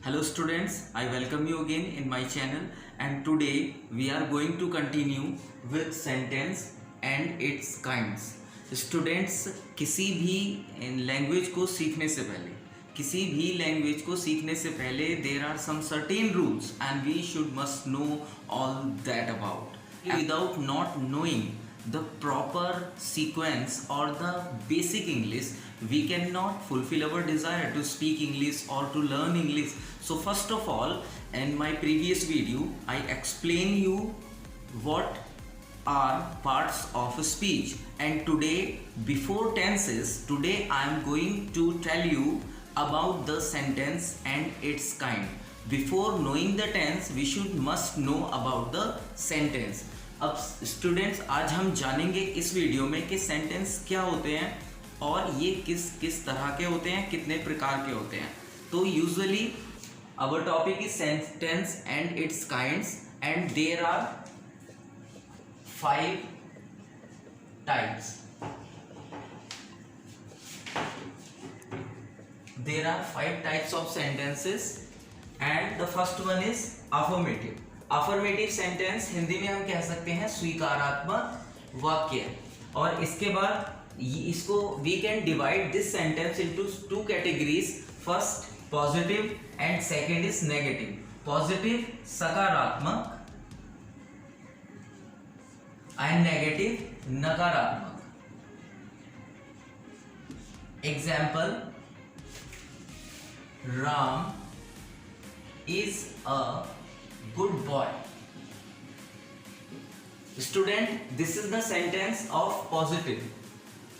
Hello students, I welcome you again in my channel and today we are going to continue with sentence and its kinds. Students, किसी भी language को सीखने से पहले there are some certain rules and we should must know all that about. Without not knowing the proper sequence or the basic English, we cannot fulfill our desire to speak English or to learn English. So first of all, in my previous video I explain you what are parts of a speech, and today before tenses, today I am going to tell you about the sentence and its kind. Before knowing the tense, we should must know about the sentence. अब students, आज हम जानेंगे इस video में कि sentence क्या होते हैं और ये किस किस तरह के होते हैं, कितने प्रकार के होते हैं. तो usually our topic is sentence and its kinds and there are 5 types. There are 5 types of sentences and the first one is affirmative. Affirmative sentence Hindi में हम कह सकते हैं स्वीकारात्मक वाक्य. और इसके बाद इसको we can divide this sentence into 2 categories. First positive and second is negative. Positive सकारात्मक and negative नकारात्मक. Example, Ram is a good boy. Student, this is the sentence of positive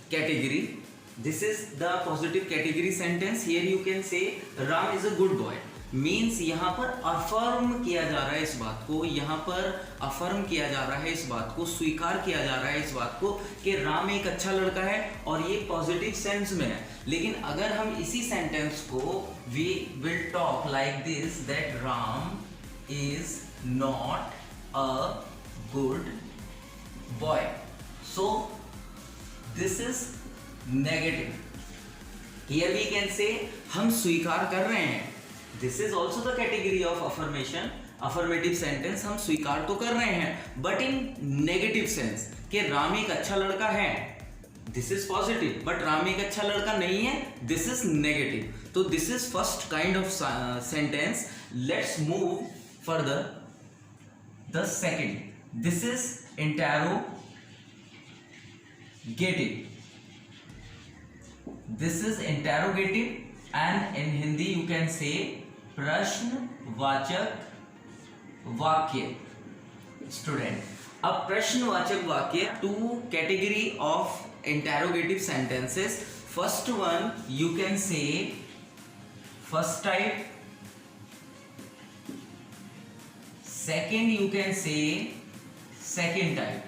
category. This is the positive category sentence. Here you can say Ram is a good boy. Means यहाँ पर affirm किया जा रहा है इस बात को, यहाँ पर affirm किया जा रहा है इस बात को, स्वीकार किया जा रहा है इस बात को कि राम एक अच्छा लड़का है और ये पॉजिटिव सेंस में है. लेकिन अगर हम इसी सेंटेंस को we will talk like this that Ram is not a good boy, so this is negative. Here we can say हम स्वीकार कर रहे हैं. This is also the category of affirmation, affirmative sentence. हम स्वीकार तो कर रहे हैं but in negative sense कि राम एक अच्छा लड़का है. This is positive, but Ram एक अच्छा लड़का नहीं है. This is negative. So this is first kind of sentence. Let's move further. The second, this is interrogative. This is interrogative and in Hindi you can say प्रश्नवाचक वाक्य. Student, अब प्रश्नवाचक वाक्य, 2 category of interrogative sentences. First one you can say first type, second you can say second type,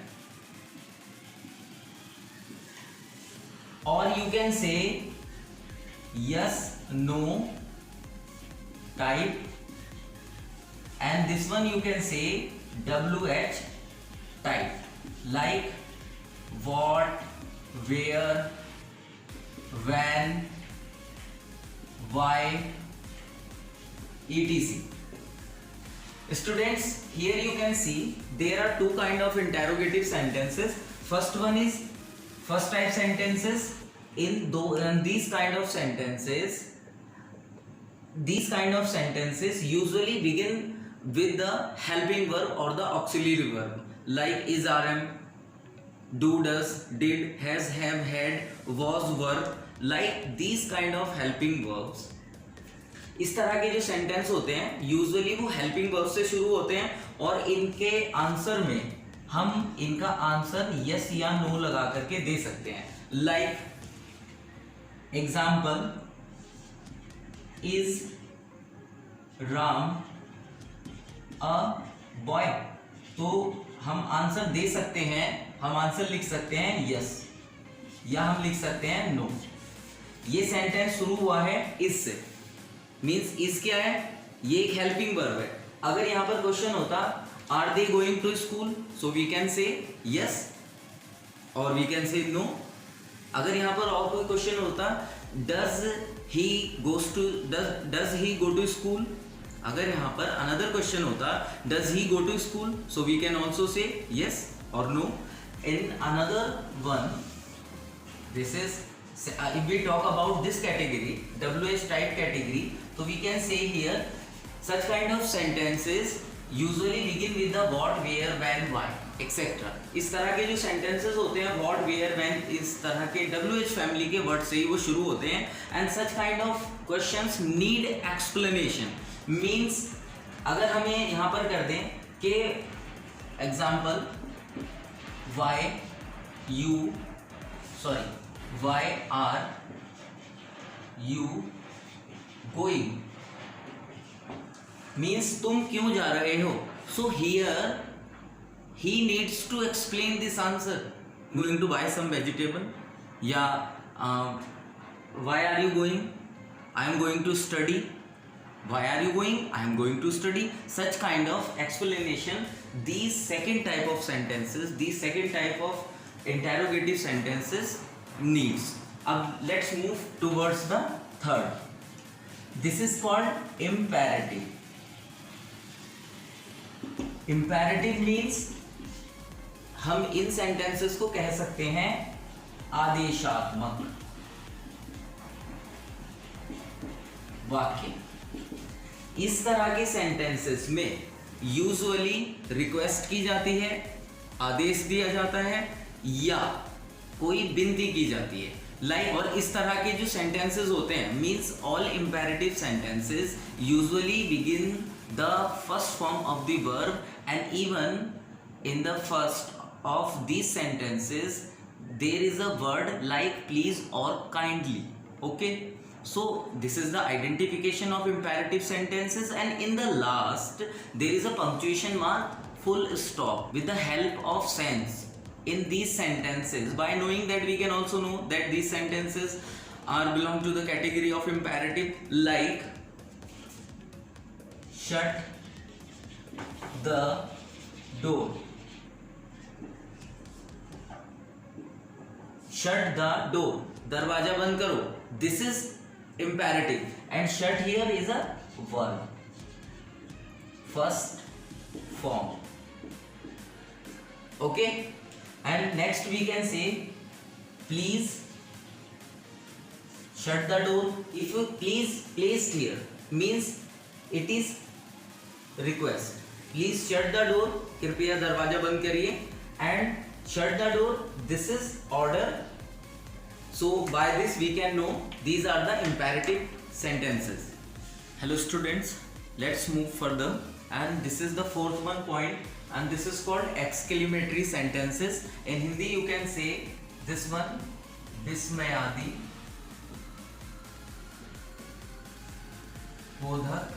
or you can say yes no type, and this one you can say WH type, like what, where, when, why, etc. Students, here you can see there are 2 kind of interrogative sentences. First one is first type sentences. In these kind of sentences usually begin with the helping verb or the auxiliary verb, like is, rm, do, does, did, has, have, had, was, were, like these kind of helping verbs. इस तरह के जो sentence होते हैं usually वो helping verb से शुरू होते हैं और इनके आंसर में हम इनका आंसर यस या नो लगा करके दे सकते हैं. Like example, is Ram a boy. तो हम आंसर दे सकते हैं, हम आंसर लिख सकते हैं यस या हम लिख सकते हैं नो. ये सेंटेंस शुरू हुआ है इज से. मीन्स इज क्या है, ये एक हेल्पिंग वर्ब है. अगर यहाँ पर क्वेश्चन होता are they going to school, so we can say yes और वी कैन से नो. अगर यहाँ पर और कोई क्वेश्चन होता does he goes to does he go to school. अगर यहाँ पर another question होता does he go to school, so we can also say yes or no. In another one, this is if we talk about this category, WH type category, so we can say here such kind of sentences usually begin with the what, where, when, why, etc. इस तरह के जो sentences होते हैं what, where, when, इस तरह के WH family के word से ही वो शुरू होते हैं. And such kind of questions need explanation. Means अगर हमें यहाँ पर कर दें कि example why are you going, means तुम क्यों जा रहे हो. So here he needs to explain this answer. Going to buy some vegetable, या why are you going, I am going to study. Why are you going, I am going to study. Such kind of explanation these second type of sentences, these second type of interrogative sentences needs. Let's move towards the third. This is called imperative. Imperative means हम इन sentences को कह सकते हैं आदेशात्मक वाक्य. इस तरह के sentences में यूजुअली रिक्वेस्ट की जाती है, आदेश दिया जाता है या कोई विनती की जाती है. लाइक और इस तरह के जो सेंटेंसेस होते हैं means all imperative sentences usually begin the first form of the verb and even in the first of these sentences there is a word like please और kindly. Okay, so this is the identification of imperative sentences, and in the last there is a punctuation mark, full stop, with the help of sense in these sentences. By knowing that, we can also know that these sentences are belong to the category of imperative, like shut the door, shut the door, दरवाजा बंद करो. This is imperative, and shut here is a verb, first form. Okay, and next we can say please shut the door. If you please placed here means it is request. Please shut the door, कृपया दरवाजा बंद करिए. And shut the door, this is order. So by this we can know these are the imperative sentences. Hello students, let's move further, and this is the fourth one point, and this is called exclamatory sentences. In Hindi you can say this one, विस्मयादि बोधक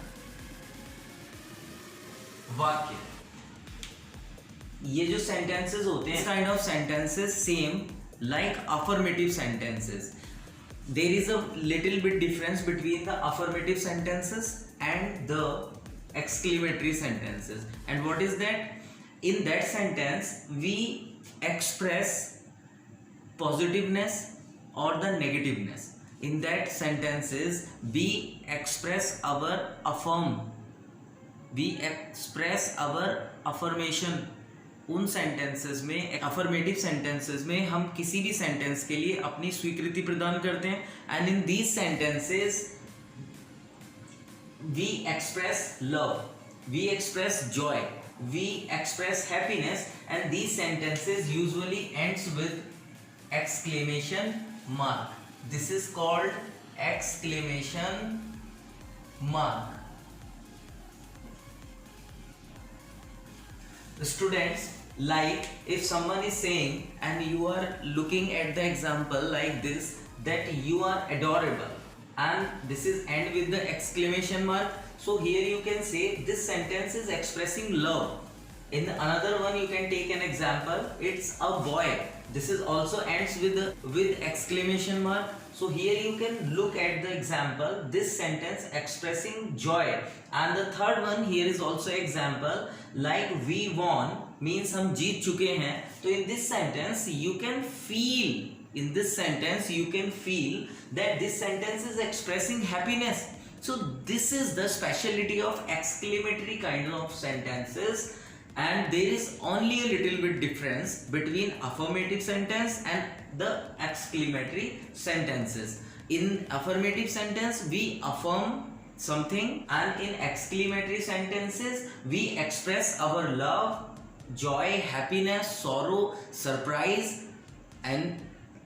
वाक्य. ये जो sentences होते हैं, kind of sentences same like affirmative sentences. There is a little bit difference between the affirmative sentences and the exclamatory sentences. And what is that? In that sentence we express positiveness or the negativeness. In that sentences we express our affirmation. उन sentences में, affirmative sentences में हम किसी भी sentence के लिए अपनी स्वीकृति प्रदान करते हैं. And in these sentences we express love, we express joy, we express happiness, and these sentences usually ends with exclamation mark. This is called exclamation mark. Students, like if someone is saying and you are looking at the example like this, that you are adorable, and this is end with the exclamation mark. So here you can say this sentence is expressing love. In another one you can take an example, it's a boy, this is also ends with exclamation mark. So here you can look at the example, this sentence expressing joy. And the third one here is also example, like we won means हम जीत चुके हैं. तो in this sentence you can feel in this sentence you can feel that this sentence is expressing happiness. So this is the speciality of exclamatory kind of sentences, and there is only a little bit difference between affirmative sentence and the exclamatory sentences. In affirmative sentence we affirm something, and in exclamatory sentences we express our love, joy, happiness, sorrow, surprise and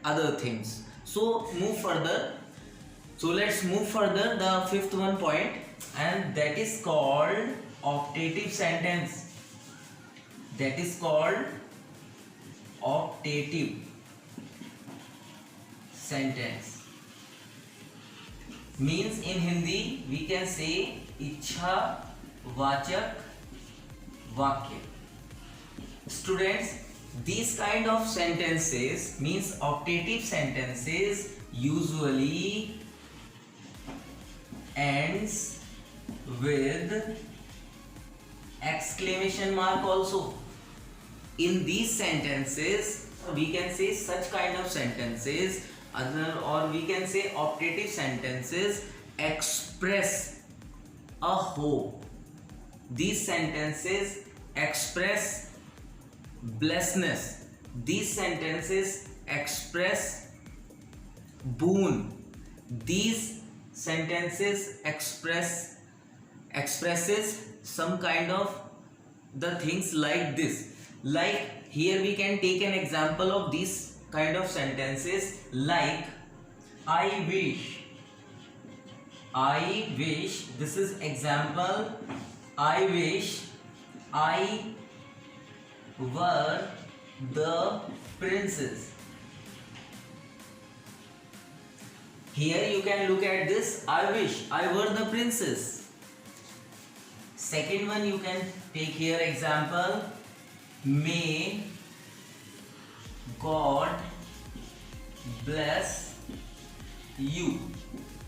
other things. So move further. So let's move further, the fifth one point, and that is called optative sentence. That is called optative sentence. Means in Hindi we can say इच्छा वाचक वाक्य. Students, these kind of sentences means optative sentences usually ends with exclamation mark also. In these sentences we can say such kind of sentences, or we can say optative sentences express a hope. These sentences express blessedness. These sentences express boon. These sentences expresses some kind of the things like this. Like here we can take an example of these kind of sentences, like I wish, this is example, I wish I were the princess. Here you can look at this, I wish I were the princess. Second one you can take here example, may God bless you.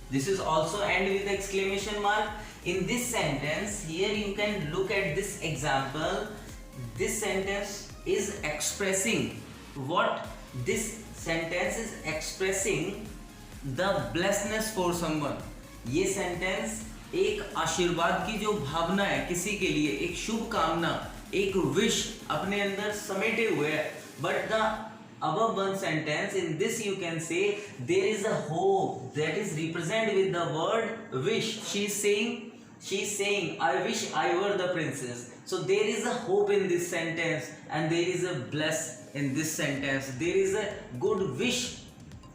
This is also end with exclamation mark. In this sentence here you can look at this example. This sentence is expressing what? This sentence is expressing the blessedness for someone. ये sentence एक आशीर्वाद की जो भावना है किसी के लिए, एक शुभ कामना, एक विश अपने अंदर समेटे हुए है. But the above one sentence, in this you can say there is a hope that is represented with the word wish. She is saying I wish I were the princess. So there is a hope in this sentence, and there is a bless in this sentence. There is a good wish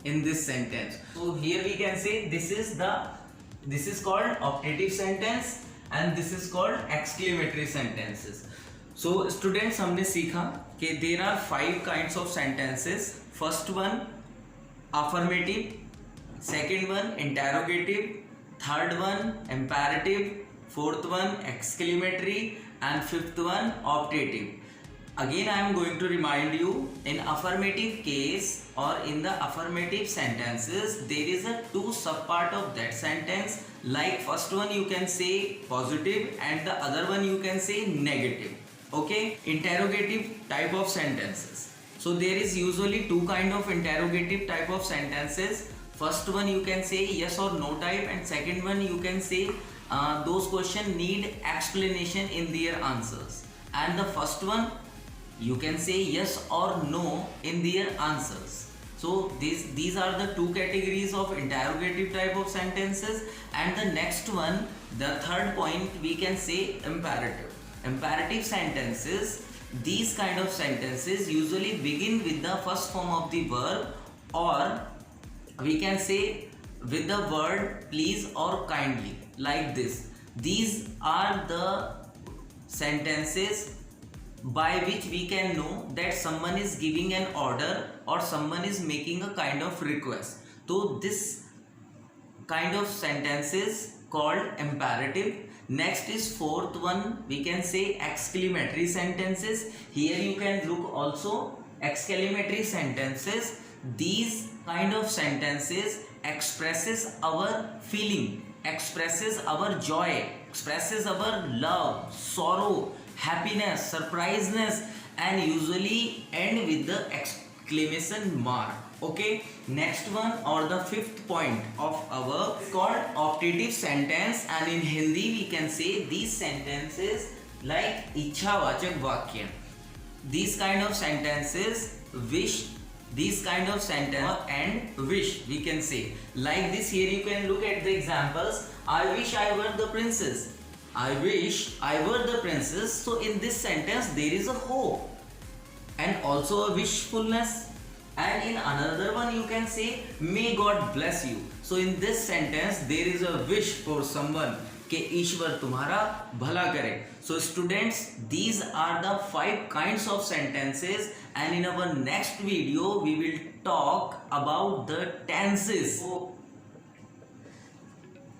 in this sentence. So here we can say this is called optative sentence, and this is called exclamatory sentences. So students, हमने सीखा कि there are 5 kinds of sentences. First one affirmative, second one interrogative, third one imperative, fourth one exclamatory, and fifth one optative. Again I am going to remind you, in affirmative case or in the affirmative sentences there is a 2 subpart of that sentence. Like first one you can say positive and the other one you can say negative. Okay, interrogative type of sentences. So there is usually 2 kind of interrogative type of sentences. First one you can say yes or no type, and second one you can say those questions need explanation in their answers. And the first one you can say yes or no in their answers. So these are the 2 categories of interrogative type of sentences. And the next one, the third point, we can say imperative. Imperative sentences, these kind of sentences usually begin with the first form of the verb, or we can say with the word please or kindly, like this. These are the sentences by which we can know that someone is giving an order or someone is making a kind of request. So this kind of sentences called imperative. Next is fourth one, we can say exclamatory sentences. Here you can look also exclamatory sentences. These kind of sentences expresses our feeling, expresses our joy, expresses our love, sorrow, happiness, surpriseness, and usually end with the exclamation mark. Okay, next one or the fifth point of our called optative sentence, and in Hindi we can say these sentences like इच्छावाचक वाक्य. These kind of sentences wish, these kind of sentence and wish we can say like this. Here you can look at the examples. I wish I were the princess. I wish I were the princess. So in this sentence there is a hope and also a wishfulness. And in another one you can say may God bless you. So in this sentence there is a wish for someone कि ईश्वर तुम्हारा भला करे. So students, these are the 5 kinds of sentences, and in our next video we will talk about the tenses. So,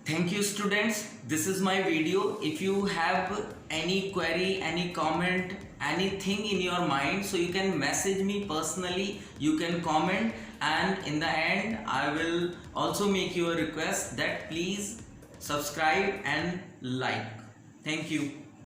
thank you students, this is my video. If you have any query, any comment, anything in your mind, so you can message me personally, you can comment, and in the end I will also make you a request that please subscribe and like. Thank you.